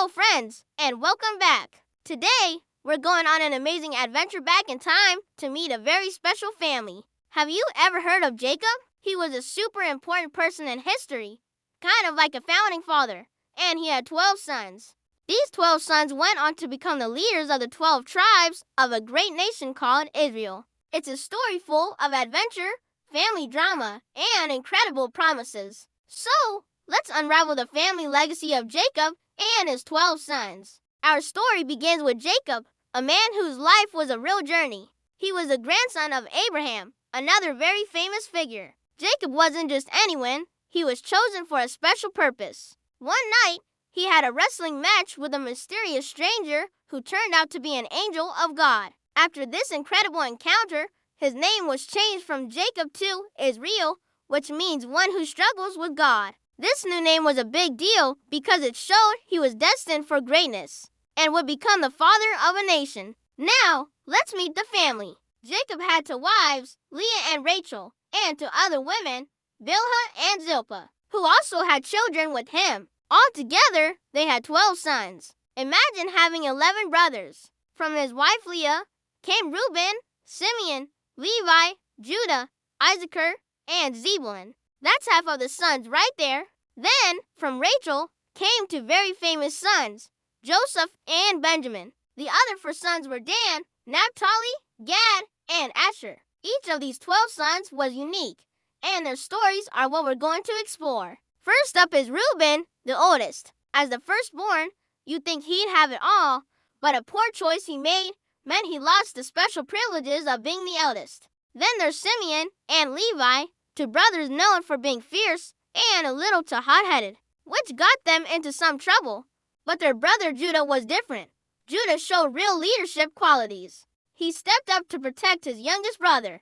Hello friends, and welcome back. Today, we're going on an amazing adventure back in time to meet a very special family. Have you ever heard of Jacob? He was a super important person in history, kind of like a founding father, and he had 12 sons. These 12 sons went on to become the leaders of the 12 tribes of a great nation called Israel. It's a story full of adventure, family drama, and incredible promises. So, let's unravel the family legacy of Jacob and his 12 sons. Our story begins with Jacob, a man whose life was a real journey. He was the grandson of Abraham, another very famous figure. Jacob wasn't just anyone, he was chosen for a special purpose. One night, he had a wrestling match with a mysterious stranger who turned out to be an angel of God. After this incredible encounter, his name was changed from Jacob to Israel, which means one who struggles with God. This new name was a big deal because it showed he was destined for greatness and would become the father of a nation. Now, let's meet the family. Jacob had two wives, Leah and Rachel, and two other women, Bilhah and Zilpah, who also had children with him. Altogether, they had 12 sons. Imagine having 11 brothers. From his wife Leah came Reuben, Simeon, Levi, Judah, Issachar, and Zebulun. That's half of the sons right there. Then, from Rachel, came two very famous sons, Joseph and Benjamin. The other four sons were Dan, Naphtali, Gad, and Asher. Each of these 12 sons was unique, and their stories are what we're going to explore. First up is Reuben, the oldest. As the firstborn, you'd think he'd have it all, but a poor choice he made meant he lost the special privileges of being the eldest. Then there's Simeon and Levi, two brothers known for being fierce and a little too hot-headed, which got them into some trouble. But their brother Judah was different. Judah showed real leadership qualities. He stepped up to protect his youngest brother,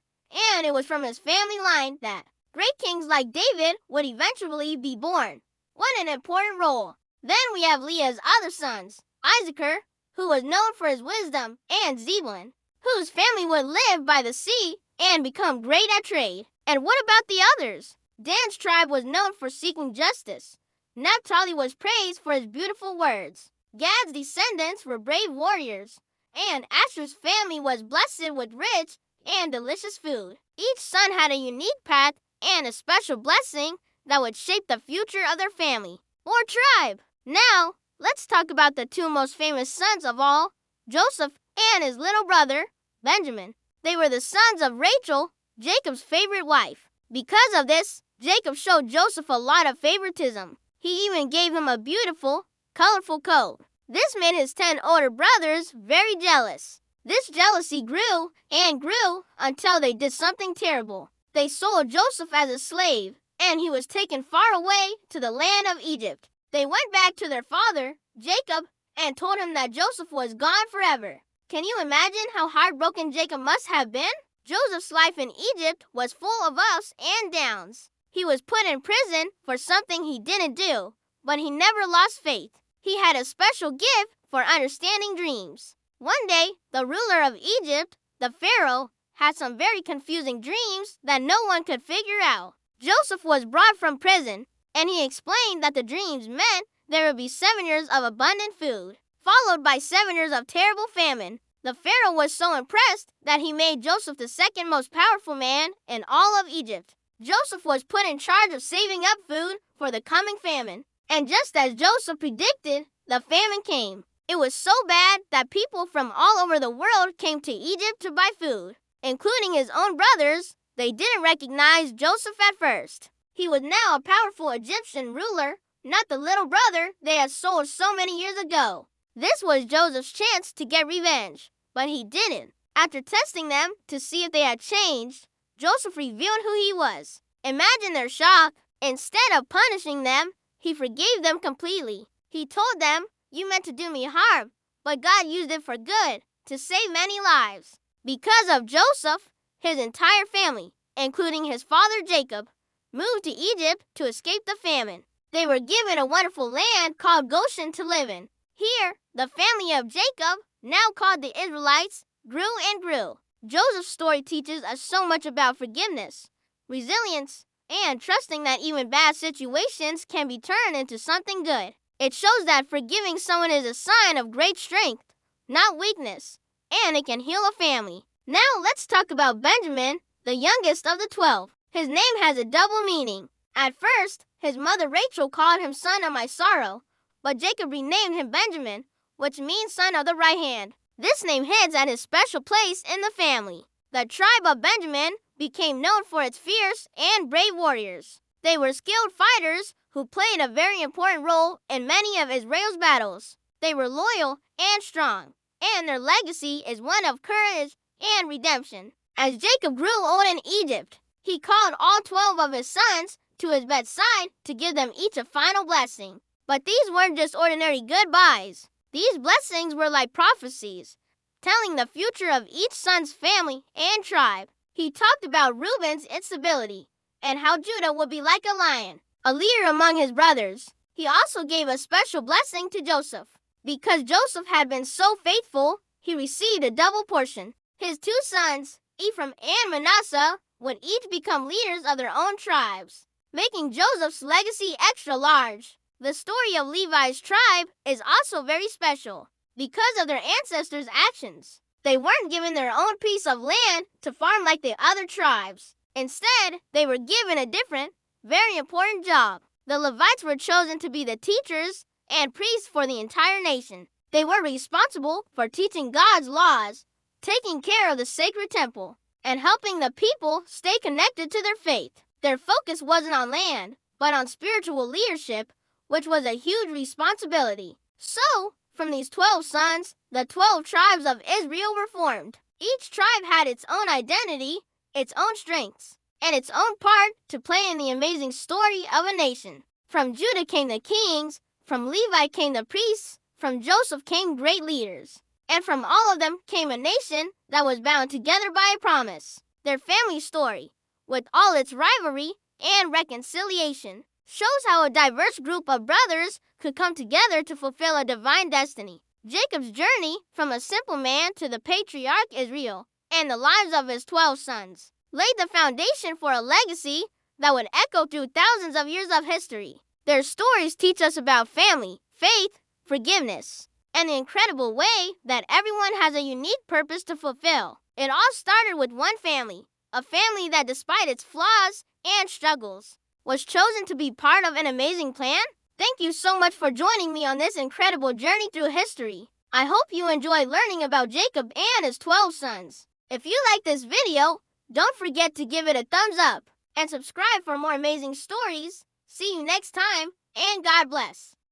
and it was from his family line that great kings like David would eventually be born. What an important role. Then we have Leah's other sons, Issachar, who was known for his wisdom, and Zebulun, whose family would live by the sea and become great at trade. And what about the others? Dan's tribe was known for seeking justice. Naphtali was praised for his beautiful words. Gad's descendants were brave warriors, and Asher's family was blessed with rich and delicious food. Each son had a unique path and a special blessing that would shape the future of their family or tribe. Now, let's talk about the two most famous sons of all, Joseph and his little brother, Benjamin. They were the sons of Rachel, Jacob's favorite wife. Because of this, Jacob showed Joseph a lot of favoritism. He even gave him a beautiful, colorful coat. This made his 10 older brothers very jealous. This jealousy grew and grew until they did something terrible. They sold Joseph as a slave, and he was taken far away to the land of Egypt. They went back to their father, Jacob, and told him that Joseph was gone forever. Can you imagine how heartbroken Jacob must have been? Joseph's life in Egypt was full of ups and downs. He was put in prison for something he didn't do, but he never lost faith. He had a special gift for understanding dreams. One day, the ruler of Egypt, the Pharaoh, had some very confusing dreams that no one could figure out. Joseph was brought from prison, and he explained that the dreams meant there would be 7 years of abundant food, followed by 7 years of terrible famine. The Pharaoh was so impressed that he made Joseph the second most powerful man in all of Egypt. Joseph was put in charge of saving up food for the coming famine. And just as Joseph predicted, the famine came. It was so bad that people from all over the world came to Egypt to buy food, including his own brothers. They didn't recognize Joseph at first. He was now a powerful Egyptian ruler, not the little brother they had sold so many years ago. This was Joseph's chance to get revenge, but he didn't. After testing them to see if they had changed, Joseph revealed who he was. Imagine their shock. Instead of punishing them, he forgave them completely. He told them, "You meant to do me harm, but God used it for good, to save many lives." Because of Joseph, his entire family, including his father Jacob, moved to Egypt to escape the famine. They were given a wonderful land called Goshen to live in. Here, the family of Jacob, now called the Israelites, grew and grew. Joseph's story teaches us so much about forgiveness, resilience, and trusting that even bad situations can be turned into something good. It shows that forgiving someone is a sign of great strength, not weakness, and it can heal a family. Now let's talk about Benjamin, the youngest of the 12. His name has a double meaning. At first, his mother Rachel called him son of my sorrow, but Jacob renamed him Benjamin, which means son of the right hand. This name hints at his special place in the family. The tribe of Benjamin became known for its fierce and brave warriors. They were skilled fighters who played a very important role in many of Israel's battles. They were loyal and strong, and their legacy is one of courage and redemption. As Jacob grew old in Egypt, he called all 12 of his sons to his bedside to give them each a final blessing. But these weren't just ordinary goodbyes. These blessings were like prophecies, telling the future of each son's family and tribe. He talked about Reuben's instability and how Judah would be like a lion, a leader among his brothers. He also gave a special blessing to Joseph. Because Joseph had been so faithful, he received a double portion. His 2 sons, Ephraim and Manasseh, would each become leaders of their own tribes, making Joseph's legacy extra large. The story of Levi's tribe is also very special because of their ancestors' actions. They weren't given their own piece of land to farm like the other tribes. Instead, they were given a different, very important job. The Levites were chosen to be the teachers and priests for the entire nation. They were responsible for teaching God's laws, taking care of the sacred temple, and helping the people stay connected to their faith. Their focus wasn't on land, but on spiritual leadership, which was a huge responsibility. So, from these 12 sons, the 12 tribes of Israel were formed. Each tribe had its own identity, its own strengths, and its own part to play in the amazing story of a nation. From Judah came the kings, from Levi came the priests, from Joseph came great leaders, and from all of them came a nation that was bound together by a promise. Their family story, with all its rivalry and reconciliation, shows how a diverse group of brothers could come together to fulfill a divine destiny. Jacob's journey from a simple man to the patriarch Israel and the lives of his 12 sons laid the foundation for a legacy that would echo through thousands of years of history. Their stories teach us about family, faith, forgiveness, and the incredible way that everyone has a unique purpose to fulfill. It all started with one family, a family that despite its flaws and struggles, was chosen to be part of an amazing plan. Thank you so much for joining me on this incredible journey through history. I hope you enjoyed learning about Jacob and his 12 sons. If you like this video, don't forget to give it a thumbs up and subscribe for more amazing stories. See you next time, and God bless.